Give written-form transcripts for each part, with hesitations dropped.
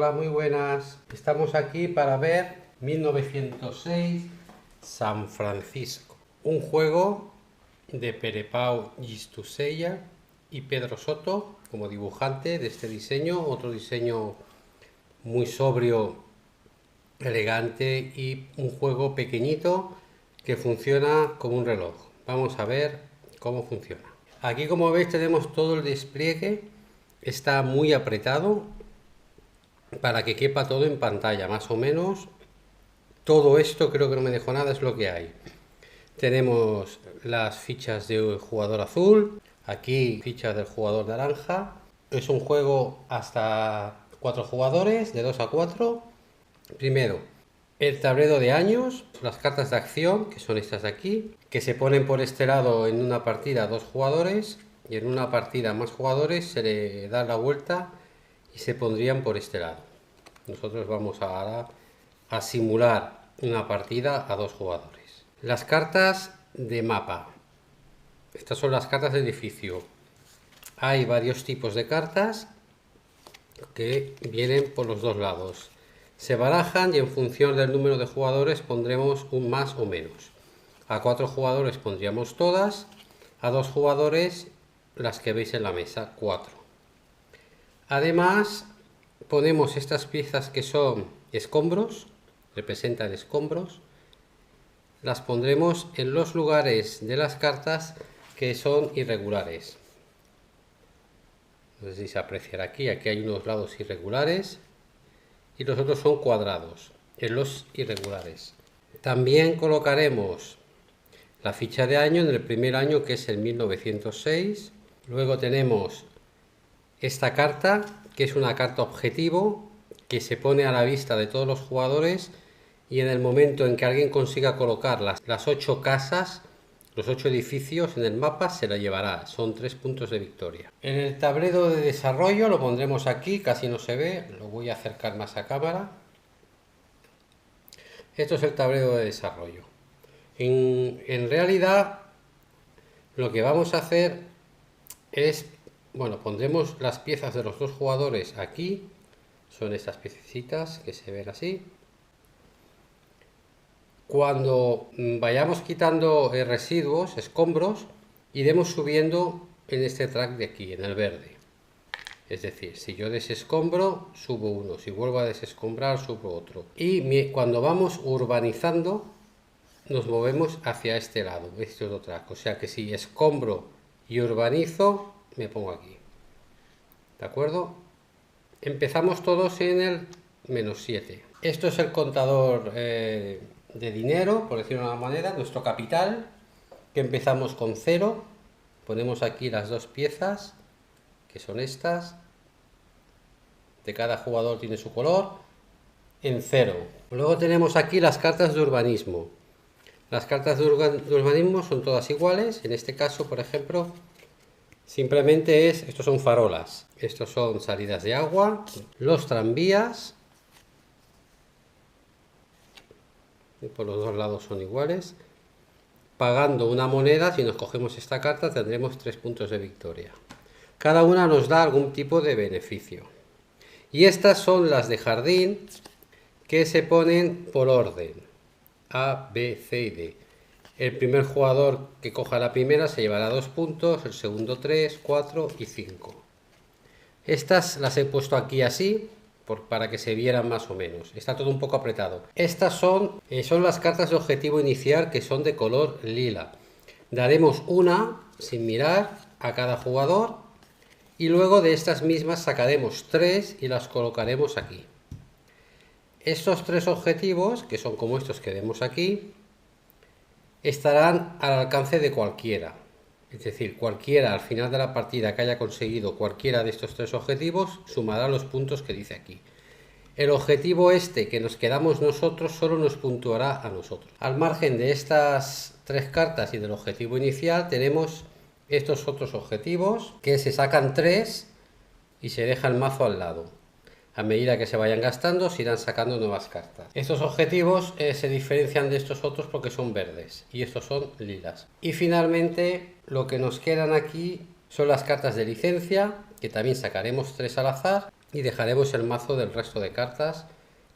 Hola, muy buenas. Estamos aquí para ver 1906 San Francisco, un juego de Pere Pau Gistuseya y Pedro Soto como dibujante de este diseño, otro diseño muy sobrio, elegante y un juego pequeñito que funciona como un reloj. Vamos a ver cómo funciona. Aquí, como veis, tenemos todo el despliegue, está muy apretado para que quepa todo en pantalla, más o menos. Todo esto, creo que no me dejo nada, es lo que hay. Tenemos las fichas de jugador azul, aquí fichas del jugador naranja. Es un juego hasta 4 jugadores, de 2 a 4. Primero, el tablero de años, las cartas de acción, que son estas de aquí, que se ponen por este lado en una partida a 2 jugadores, y en una partida a más jugadores se le da la vuelta y se pondrían por este lado. Nosotros vamos ahora a simular una partida a 2 jugadores. Las cartas de mapa. Estas son las cartas de edificio. Hay varios tipos de cartas que vienen por los dos lados. Se barajan y en función del número de jugadores pondremos un más o menos. A 4 jugadores pondríamos todas, a 2 jugadores las que veis en la mesa, 4. Además, ponemos estas piezas que son escombros, representan escombros, las pondremos en los lugares de las cartas que son irregulares. No sé si se apreciará aquí hay unos lados irregulares y los otros son cuadrados en los irregulares. También colocaremos la ficha de año en el primer año, que es el 1906. Luego tenemos esta carta, que es una carta objetivo, que se pone a la vista de todos los jugadores, y en el momento en que alguien consiga colocar las 8 casas, los 8 edificios en el mapa, se la llevará. Son 3 puntos de victoria. En el tablero de desarrollo lo pondremos aquí, casi no se ve, lo voy a acercar más a cámara. Esto es el tablero de desarrollo. En realidad, lo que vamos a hacer es, bueno, pondremos las piezas de los dos jugadores aquí. Son estas piececitas que se ven así. Cuando vayamos quitando residuos, escombros, iremos subiendo en este track de aquí, en el verde. Es decir, si yo desescombro, subo uno. Si vuelvo a desescombrar, subo otro. Y cuando vamos urbanizando, nos movemos hacia este lado. Este otro track. O sea que si escombro y urbanizo, me pongo aquí. ¿De acuerdo? Empezamos todos en el -7. Esto es el contador de dinero, por decirlo de una manera, nuestro capital, que empezamos con 0. Ponemos aquí las 2 piezas, que son estas. De cada jugador tiene su color, en 0. Luego tenemos aquí las cartas de urbanismo. Las cartas de urbanismo son todas iguales. En este caso, por ejemplo, simplemente estos son farolas, estos son salidas de agua, los tranvías, y por los dos lados son iguales. Pagando una moneda, si nos cogemos esta carta, tendremos 3 puntos de victoria. Cada una nos da algún tipo de beneficio. Y estas son las de jardín, que se ponen por orden A, B, C y D. El primer jugador que coja la primera se llevará 2 puntos, el segundo 3, 4 y 5. Estas las he puesto aquí así, para que se vieran más o menos. Está todo un poco apretado. Estas son las cartas de objetivo inicial, que son de color lila. Daremos una, sin mirar, a cada jugador, y luego de estas mismas sacaremos 3 y las colocaremos aquí. Estos 3 objetivos, que son como estos que vemos aquí, estarán al alcance de cualquiera. Es decir, cualquiera al final de la partida que haya conseguido cualquiera de estos 3 objetivos sumará los puntos que dice aquí. El objetivo este que nos quedamos nosotros solo nos puntuará a nosotros. Al margen de estas 3 cartas y del objetivo inicial, tenemos estos otros objetivos, que se sacan 3 y se deja el mazo al lado. A medida que se vayan gastando, se irán sacando nuevas cartas. Estos objetivos se diferencian de estos otros porque son verdes y estos son lilas. Y finalmente, lo que nos quedan aquí son las cartas de licencia, que también sacaremos 3 al azar, y dejaremos el mazo del resto de cartas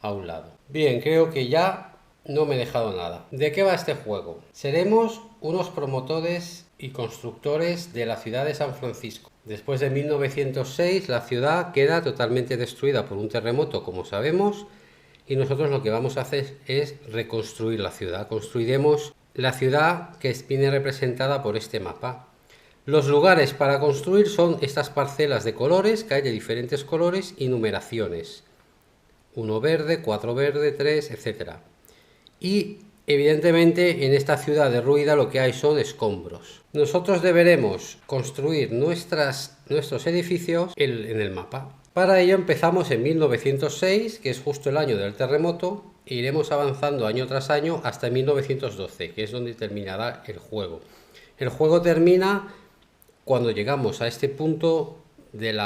a un lado. Bien, creo que ya no me he dejado nada. ¿De qué va este juego? Seremos unos promotores y constructores de la ciudad de San Francisco. Después de 1906 la ciudad queda totalmente destruida por un terremoto, como sabemos, y nosotros lo que vamos a hacer es reconstruir la ciudad. Construiremos la ciudad que viene representada por este mapa. Los lugares para construir son estas parcelas de colores, que hay de diferentes colores y numeraciones. 1 verde, 4 verde, 3, etc. Y evidentemente en esta ciudad derruida lo que hay son escombros. Nosotros deberemos construir nuestros edificios en el mapa. Para ello empezamos en 1906, que es justo el año del terremoto, e iremos avanzando año tras año hasta 1912, que es donde terminará el juego. El juego termina cuando llegamos a este punto del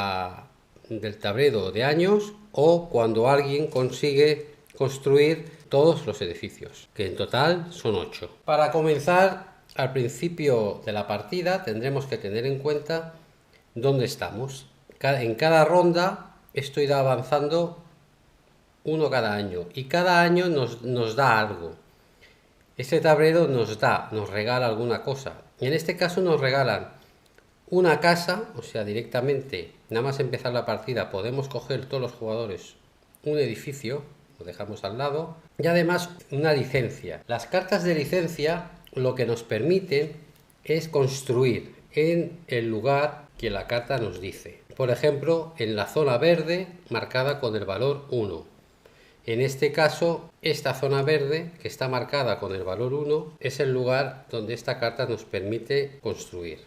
tablero de años o cuando alguien consigue construir todos los edificios, que en total son 8. Para comenzar, al principio de la partida tendremos que tener en cuenta dónde estamos. En cada ronda estoy avanzando uno cada año y cada año nos da algo. Este tablero nos regala alguna cosa. Y en este caso nos regalan una casa, o sea, directamente, nada más empezar la partida, podemos coger todos los jugadores un edificio, lo dejamos al lado, y además una licencia. Las cartas de licencia lo que nos permiten es construir en el lugar que la carta nos dice. Por ejemplo, en la zona verde marcada con el valor 1. En este caso, esta zona verde que está marcada con el valor 1 es el lugar donde esta carta nos permite construir.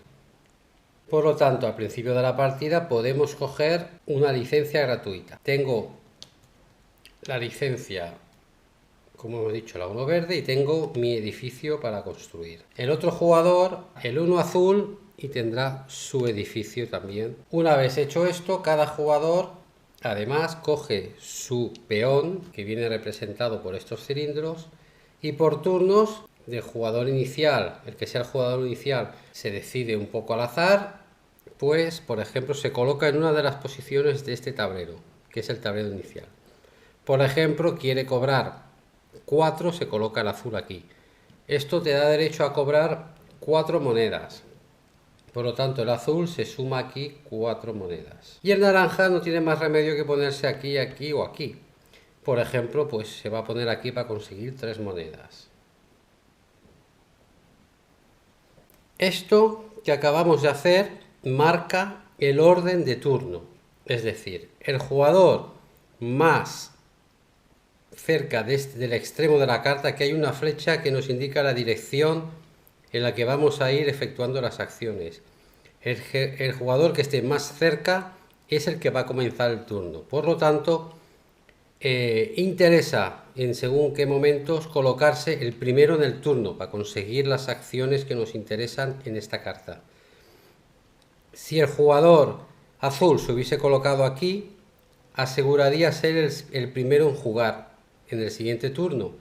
Por lo tanto, al principio de la partida podemos coger una licencia gratuita. Tengo la licencia, como hemos dicho, la 1 verde, y tengo mi edificio para construir. El otro jugador, el 1 azul, y tendrá su edificio también. Una vez hecho esto, cada jugador además coge su peón, que viene representado por estos cilindros, y por turnos del jugador inicial, el que sea el jugador inicial, se decide un poco al azar, pues por ejemplo se coloca en una de las posiciones de este tablero, que es el tablero inicial. Por ejemplo, quiere cobrar 4, se coloca el azul aquí. Esto te da derecho a cobrar 4 monedas. Por lo tanto, el azul se suma aquí 4 monedas. Y el naranja no tiene más remedio que ponerse aquí, aquí o aquí. Por ejemplo, pues se va a poner aquí para conseguir 3 monedas. Esto que acabamos de hacer marca el orden de turno. Es decir, el jugador más cerca del extremo de la carta, que hay una flecha que nos indica la dirección en la que vamos a ir efectuando las acciones. El jugador que esté más cerca es el que va a comenzar el turno. Por lo tanto, interesa en según qué momentos colocarse el primero en el turno para conseguir las acciones que nos interesan en esta carta. Si el jugador azul se hubiese colocado aquí, aseguraría ser el primero en jugar en el siguiente turno,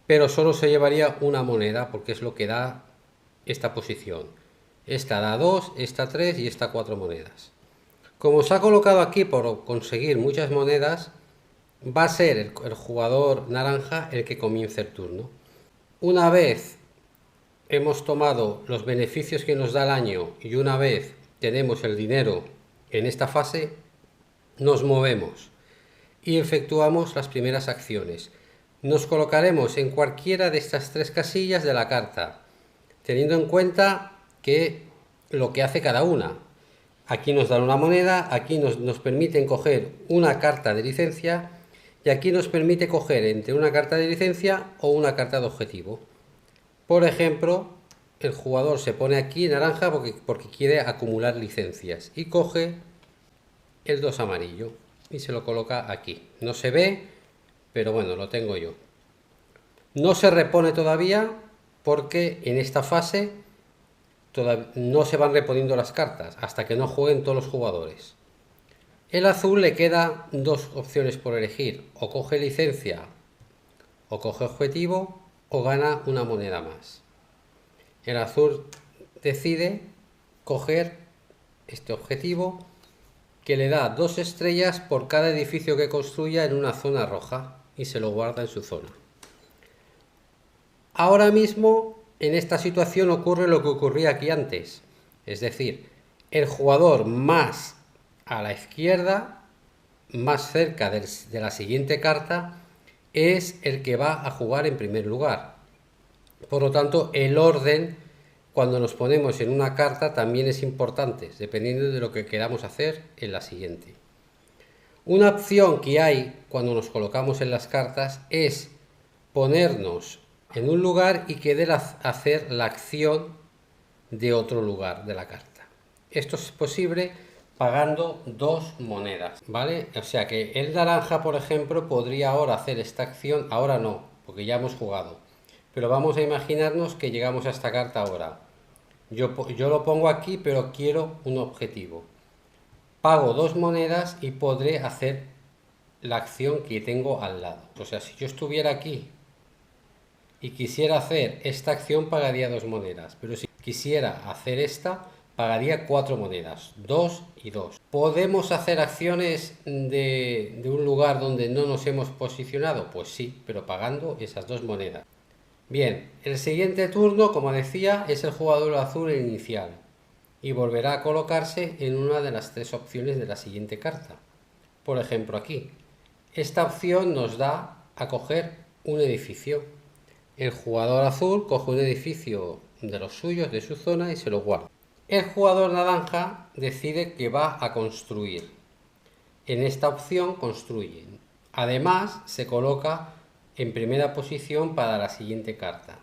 pero solo se llevaría una moneda porque es lo que da esta posición. Esta da 2, esta 3 y esta 4 monedas. Como se ha colocado aquí por conseguir muchas monedas, va a ser el jugador naranja el que comience el turno. Una vez hemos tomado los beneficios que nos da el año y una vez tenemos el dinero en esta fase, nos movemos y efectuamos las primeras acciones. Nos colocaremos en cualquiera de estas 3 casillas de la carta, teniendo en cuenta que lo que hace cada una. Aquí nos dan una moneda, aquí nos permiten coger una carta de licencia y aquí nos permite coger entre una carta de licencia o una carta de objetivo. Por ejemplo, el jugador se pone aquí naranja porque quiere acumular licencias y coge el 2 amarillo y se lo coloca aquí. No se ve, pero bueno, lo tengo yo. No se repone todavía porque en esta fase no se van reponiendo las cartas hasta que no jueguen todos los jugadores. El azul le queda 2 opciones por elegir: o coge licencia o coge objetivo o gana una moneda más. El azul decide coger este objetivo que le da 2 estrellas por cada edificio que construya en una zona roja y se lo guarda en su zona. Ahora mismo en esta situación ocurre lo que ocurría aquí antes, es decir, el jugador más a la izquierda, más cerca de la siguiente carta, es el que va a jugar en primer lugar. Por lo tanto, el orden cuando nos ponemos en una carta también es importante, dependiendo de lo que queramos hacer en la siguiente. Una opción que hay cuando nos colocamos en las cartas es ponernos en un lugar y querer hacer la acción de otro lugar de la carta. Esto es posible pagando 2 monedas, ¿vale? O sea que el naranja, por ejemplo, podría ahora hacer esta acción, ahora no, porque ya hemos jugado. Pero vamos a imaginarnos que llegamos a esta carta ahora. Yo lo pongo aquí, pero quiero un objetivo. Pago 2 monedas y podré hacer la acción que tengo al lado. O sea, si yo estuviera aquí y quisiera hacer esta acción, pagaría 2 monedas. Pero si quisiera hacer esta, pagaría 4 monedas. 2 y 2. ¿Podemos hacer acciones de un lugar donde no nos hemos posicionado? Pues sí, pero pagando esas 2 monedas. Bien, el siguiente turno, como decía, es el jugador azul inicial y volverá a colocarse en una de las 3 opciones de la siguiente carta. Por ejemplo, aquí. Esta opción nos da a coger un edificio. El jugador azul coge un edificio de los suyos, de su zona, y se lo guarda. El jugador naranja decide que va a construir. En esta opción construye. Además, se coloca en primera posición para la siguiente carta.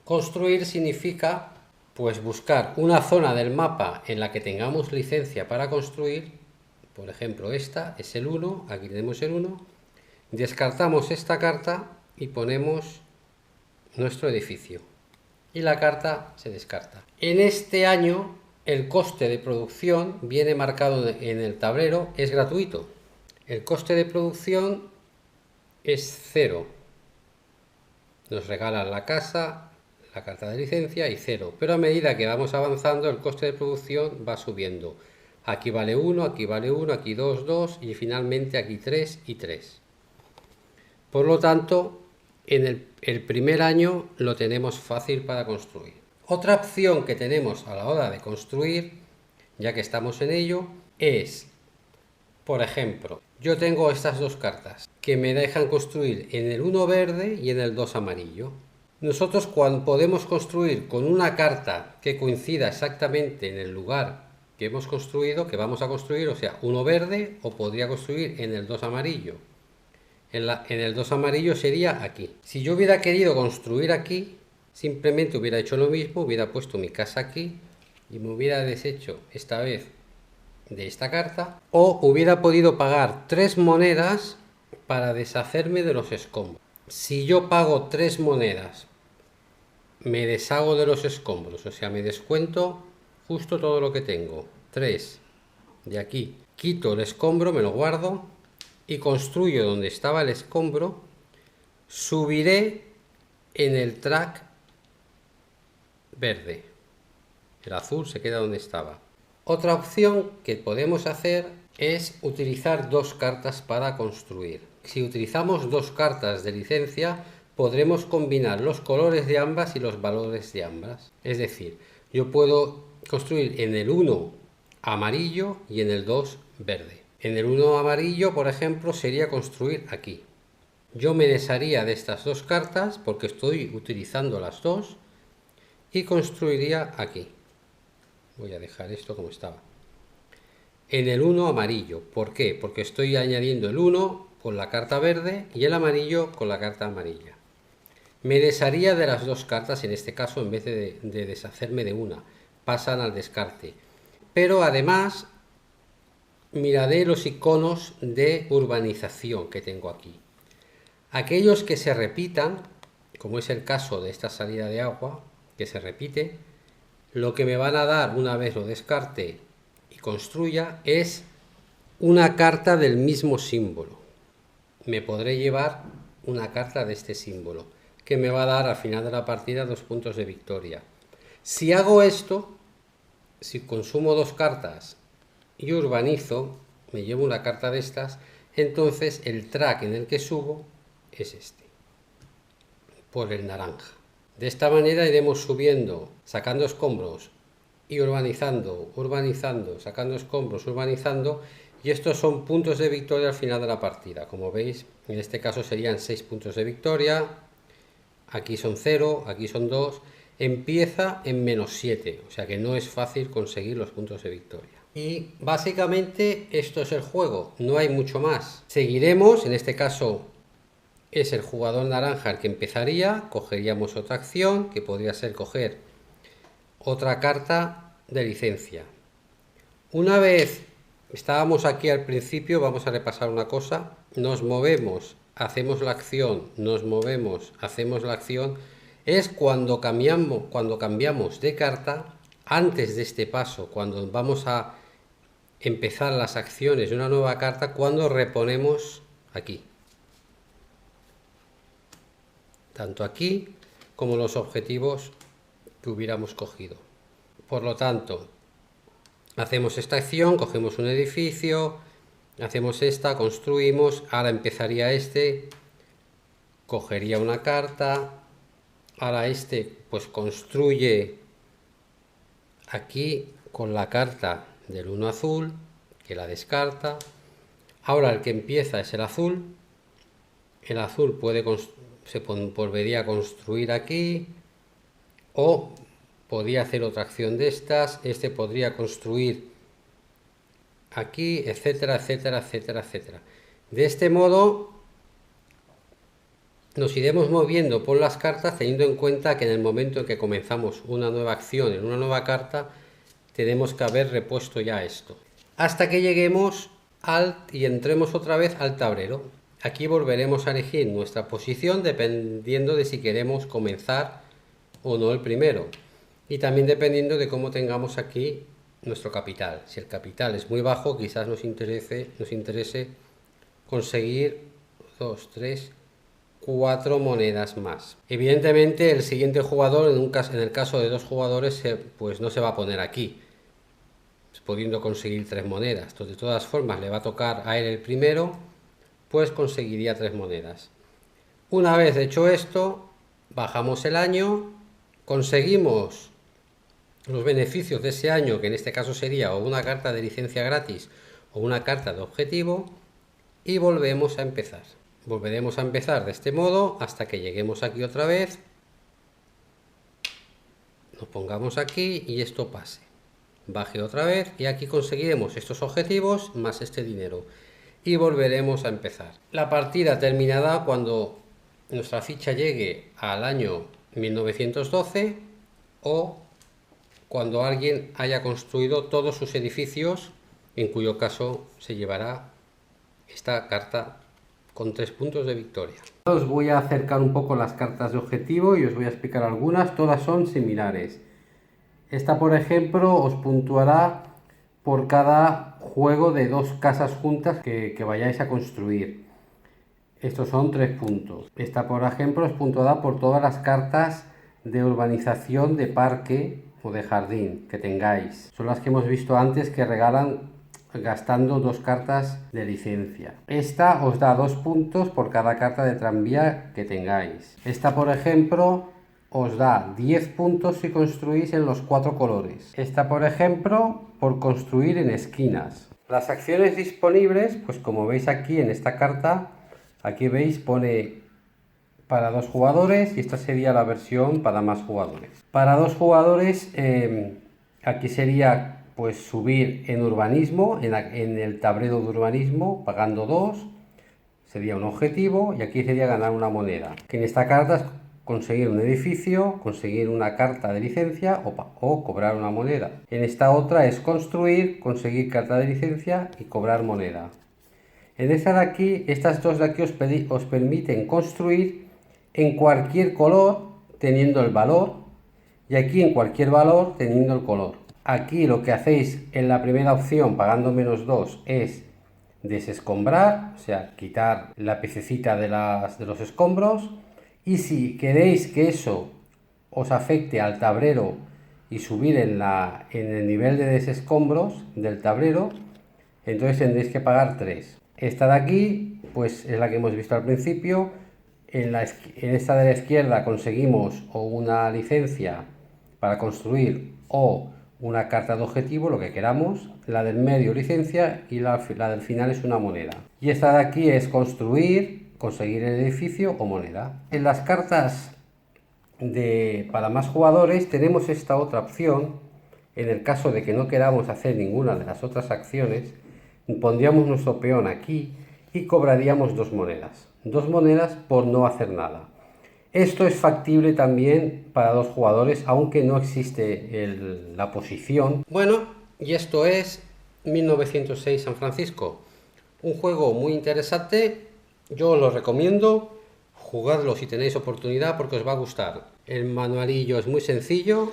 Construir significa pues buscar una zona del mapa en la que tengamos licencia para construir. Por ejemplo, esta es el 1, aquí tenemos el 1. Descartamos esta carta y ponemos nuestro edificio. Y la carta se descarta. En este año el coste de producción viene marcado en el tablero, es gratuito. El coste de producción es 0. Nos regalan la casa, la carta de licencia y 0. Pero a medida que vamos avanzando, el coste de producción va subiendo. Aquí vale 1, aquí vale 1, aquí 2, 2 y finalmente aquí 3 y 3. Por lo tanto, en el primer año lo tenemos fácil para construir. Otra opción que tenemos a la hora de construir, ya que estamos en ello, es, por ejemplo, yo tengo estas 2 cartas que me dejan construir en el 1 verde y en el 2 amarillo. Nosotros cuando podemos construir con una carta que coincida exactamente en el lugar que hemos construido, que vamos a construir, o sea, 1 verde, o podría construir en el 2 amarillo. En el 2 amarillo sería aquí. Si yo hubiera querido construir aquí, simplemente hubiera hecho lo mismo, hubiera puesto mi casa aquí y me hubiera deshecho esta vez de esta carta, o hubiera podido pagar 3 monedas para deshacerme de los escombros. Si yo pago 3 monedas, me deshago de los escombros, o sea, me descuento justo todo lo que tengo. 3 de aquí, quito el escombro, me lo guardo y construyo donde estaba el escombro. Subiré en el track verde, el azul se queda donde estaba. Otra opción que podemos hacer es utilizar 2 cartas para construir. Si utilizamos 2 cartas de licencia, podremos combinar los colores de ambas y los valores de ambas. Es decir, yo puedo construir en el 1 amarillo y en el 2 verde. En el 1 amarillo, por ejemplo, sería construir aquí. Yo me desharía de estas 2 cartas porque estoy utilizando las 2 y construiría aquí. Voy a dejar esto como estaba. En el 1 amarillo. ¿Por qué? Porque estoy añadiendo el 1 con la carta verde y el amarillo con la carta amarilla. Me desharía de las 2 cartas en este caso en vez de deshacerme de una. Pasan al descarte. Pero además miraré los iconos de urbanización que tengo aquí. Aquellos que se repitan, como es el caso de esta salida de agua, que se repite, lo que me van a dar una vez lo descarte y construya es una carta del mismo símbolo. Me podré llevar una carta de este símbolo, que me va a dar al final de la partida 2 puntos de victoria. Si hago esto, si consumo 2 cartas y urbanizo, me llevo una carta de estas, entonces el track en el que subo es este, por el naranja. De esta manera iremos subiendo, sacando escombros y urbanizando, sacando escombros, urbanizando, y estos son puntos de victoria al final de la partida. Como veis, en este caso serían 6 puntos de victoria, aquí son 0, aquí son 2, empieza en -7, o sea que no es fácil conseguir los puntos de victoria. Y básicamente esto es el juego, no hay mucho más. Seguiremos, en este caso es el jugador naranja el que empezaría, cogeríamos otra acción, que podría ser coger otra carta de licencia. Una vez estábamos aquí al principio, vamos a repasar una cosa, nos movemos, hacemos la acción, nos movemos, hacemos la acción, es cuando cambiamos de carta, antes de este paso, cuando vamos a empezar las acciones de una nueva carta, cuando reponemos aquí. Tanto aquí como los objetivos que hubiéramos cogido. Por lo tanto, hacemos esta acción, cogemos un edificio, hacemos esta, construimos, ahora empezaría este, cogería una carta, ahora este pues construye aquí con la carta del 1 azul, que la descarta. Ahora el que empieza es el azul se volvería a construir aquí, o podría hacer otra acción de estas, este podría construir aquí, etcétera, etcétera, etcétera, etcétera. De este modo nos iremos moviendo por las cartas, teniendo en cuenta que en el momento en que comenzamos una nueva acción en una nueva carta, tenemos que haber repuesto ya esto, hasta que lleguemos y entremos otra vez al tablero. Aquí volveremos a elegir nuestra posición dependiendo de si queremos comenzar o no el primero, y también dependiendo de cómo tengamos aquí nuestro capital. Si el capital es muy bajo, quizás nos interese conseguir 2, 3, 4 monedas más. Evidentemente el siguiente jugador, en el caso de 2 jugadores, pues no se va a poner aquí, pudiendo conseguir 3 monedas. Entonces, de todas formas le va a tocar a él el primero, pues conseguiría 3 monedas. Una vez hecho esto, bajamos el año, conseguimos los beneficios de ese año, que en este caso sería o una carta de licencia gratis o una carta de objetivo, y volvemos a empezar. Volveremos a empezar de este modo hasta que lleguemos aquí otra vez, nos pongamos aquí y esto pase, baje otra vez, y aquí conseguiremos estos objetivos más este dinero y volveremos a empezar. La partida terminará cuando nuestra ficha llegue al año 1912 o cuando alguien haya construido todos sus edificios, en cuyo caso se llevará esta carta con 3 puntos de victoria. Os voy a acercar un poco las cartas de objetivo y os voy a explicar algunas, todas son similares. Esta, por ejemplo, os puntuará por cada juego de 2 casas juntas que vayáis a construir. Estos son 3 puntos. Esta, por ejemplo, os puntuará por todas las cartas de urbanización de parque o de jardín que tengáis. Son las que hemos visto antes, que regalan gastando 2 cartas de licencia. Esta os da 2 puntos por cada carta de tranvía que tengáis. Esta, por ejemplo, os da 10 puntos si construís en los 4 colores. Esta, por ejemplo, por construir en esquinas. Las acciones disponibles, pues como veis aquí en esta carta, aquí veis pone para 2 jugadores, y esta sería la versión para más jugadores. Para 2 jugadores, aquí sería pues subir en urbanismo, en el tablero de urbanismo, pagando 2, sería un objetivo, y aquí sería ganar una moneda. Que en esta carta es conseguir un edificio, conseguir una carta de licencia o cobrar una moneda. En esta otra es construir, conseguir carta de licencia y cobrar moneda. En esta de aquí, estas dos de aquí os permiten construir en cualquier color teniendo el valor, y aquí en cualquier valor teniendo el color. Aquí lo que hacéis en la primera opción, pagando -2, es desescombrar, o sea, quitar la piececita de los escombros, y si queréis que eso os afecte al tablero y subir en el nivel de desescombros del tablero, entonces tendréis que pagar 3. Esta de aquí, pues es la que hemos visto al principio. En esta de la izquierda conseguimos o una licencia para construir o una carta de objetivo, lo que queramos. La del medio licencia y la del final es una moneda. Y esta de aquí es construir, conseguir el edificio o moneda. En las cartas para más jugadores tenemos esta otra opción. En el caso de que no queramos hacer ninguna de las otras acciones, pondríamos nuestro peón aquí y cobraríamos 2 monedas. 2 monedas por no hacer nada. Esto es factible también para 2 jugadores, aunque no existe la posición. Bueno, y esto es 1906 San Francisco. Un juego muy interesante, yo os lo recomiendo. Jugadlo si tenéis oportunidad porque os va a gustar. El manualillo es muy sencillo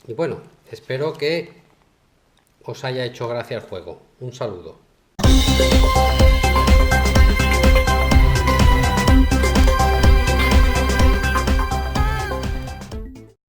y bueno, espero que os haya hecho gracia el juego. Un saludo.